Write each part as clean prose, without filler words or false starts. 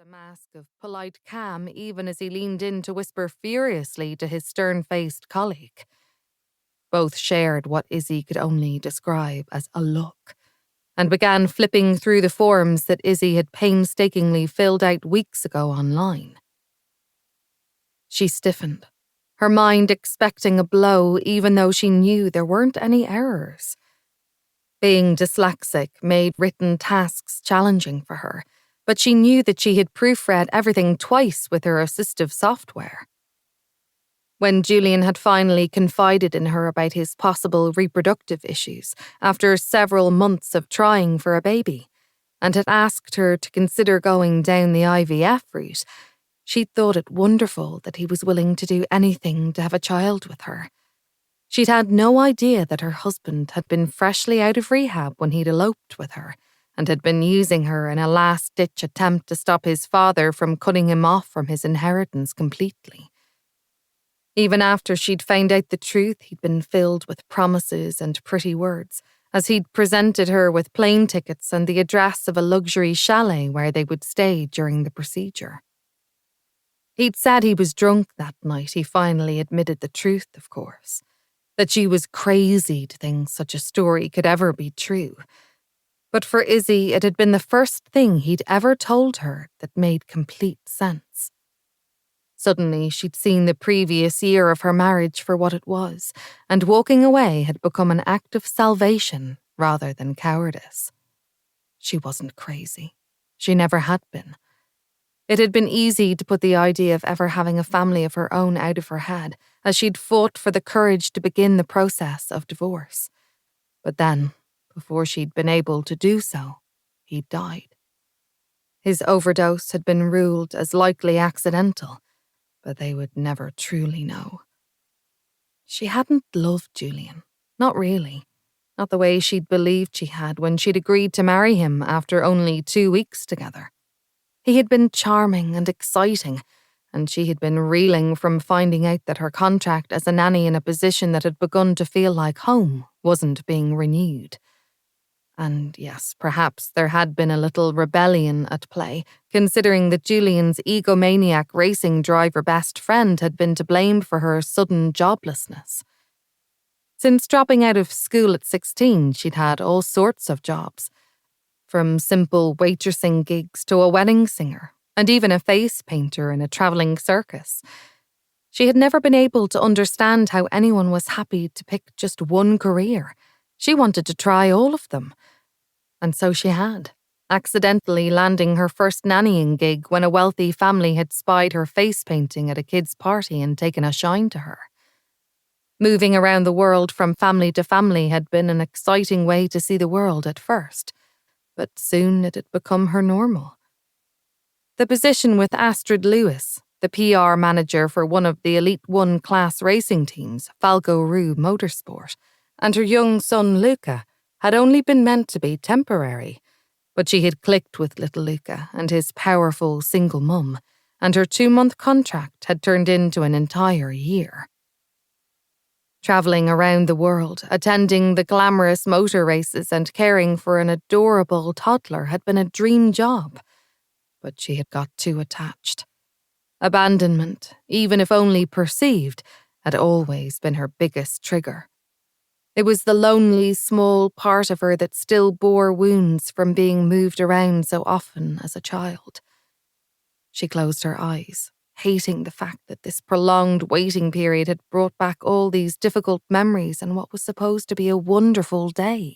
mask of polite calm even as he leaned in to whisper furiously to his stern-faced colleague. Both shared what Izzy could only describe as a look, and began flipping through the forms that Izzy had painstakingly filled out weeks ago online. She stiffened, her mind expecting a blow even though she knew there weren't any errors. Being dyslexic made written tasks challenging for her, but she knew that she had proofread everything twice with her assistive software. When Julian had finally confided in her about his possible reproductive issues after several months of trying for a baby, and had asked her to consider going down the IVF route, she'd thought it wonderful that he was willing to do anything to have a child with her. She'd had no idea that her husband had been freshly out of rehab when he'd eloped with her, and had been using her in a last-ditch attempt to stop his father from cutting him off from his inheritance completely. Even after she'd found out the truth, he'd been filled with promises and pretty words, as he'd presented her with plane tickets and the address of a luxury chalet where they would stay during the procedure. He'd said he was drunk that night. He finally admitted the truth, of course, that she was crazy to think such a story could ever be true. But for Izzy, it had been the first thing he'd ever told her that made complete sense. Suddenly, she'd seen the previous year of her marriage for what it was, and walking away had become an act of salvation rather than cowardice. She wasn't crazy. She never had been. It had been easy to put the idea of ever having a family of her own out of her head, as she'd fought for the courage to begin the process of divorce. But then, before she'd been able to do so, he died. His overdose had been ruled as likely accidental, but they would never truly know. She hadn't loved Julian, not really. Not the way she'd believed she had when she'd agreed to marry him after only 2 weeks together. He had been charming and exciting, and she had been reeling from finding out that her contract as a nanny in a position that had begun to feel like home wasn't being renewed. And yes, perhaps there had been a little rebellion at play, considering that Julian's egomaniac racing driver best friend had been to blame for her sudden joblessness. Since dropping out of school at 16, she'd had all sorts of jobs, from simple waitressing gigs to a wedding singer, and even a face painter in a travelling circus. She had never been able to understand how anyone was happy to pick just one career. She wanted to try all of them. And so she had, accidentally landing her first nannying gig when a wealthy family had spied her face painting at a kid's party and taken a shine to her. Moving around the world from family to family had been an exciting way to see the world at first, but soon it had become her normal. The position with Astrid Lewis, the PR manager for one of the Elite One class racing teams, Falco Roo Motorsport, and her young son Luca, had only been meant to be temporary, but she had clicked with little Luca and his powerful single mum, and her 2-month contract had turned into an entire year. Travelling around the world, attending the glamorous motor races and caring for an adorable toddler had been a dream job, but she had got too attached. Abandonment, even if only perceived, had always been her biggest trigger. It was the lonely, small part of her that still bore wounds from being moved around so often as a child. She closed her eyes, hating the fact that this prolonged waiting period had brought back all these difficult memories and what was supposed to be a wonderful day.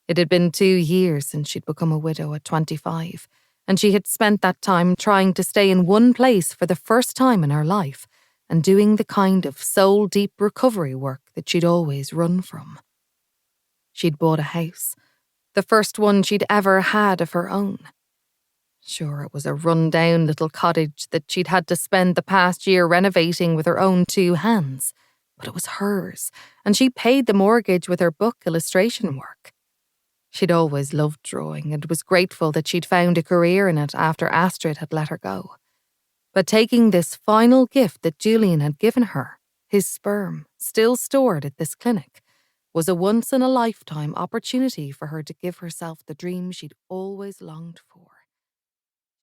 It had been 2 years since she'd become a widow at 25, and she had spent that time trying to stay in one place for the first time in her life, and doing the kind of soul-deep recovery work that she'd always run from. She'd bought a house, the first one she'd ever had of her own. Sure, it was a run-down little cottage that she'd had to spend the past year renovating with her own 2 hands, but it was hers, and she paid the mortgage with her book illustration work. She'd always loved drawing and was grateful that she'd found a career in it after Astrid had let her go. But taking this final gift that Julian had given her, his sperm, still stored at this clinic, was a once-in-a-lifetime opportunity for her to give herself the dream she'd always longed for.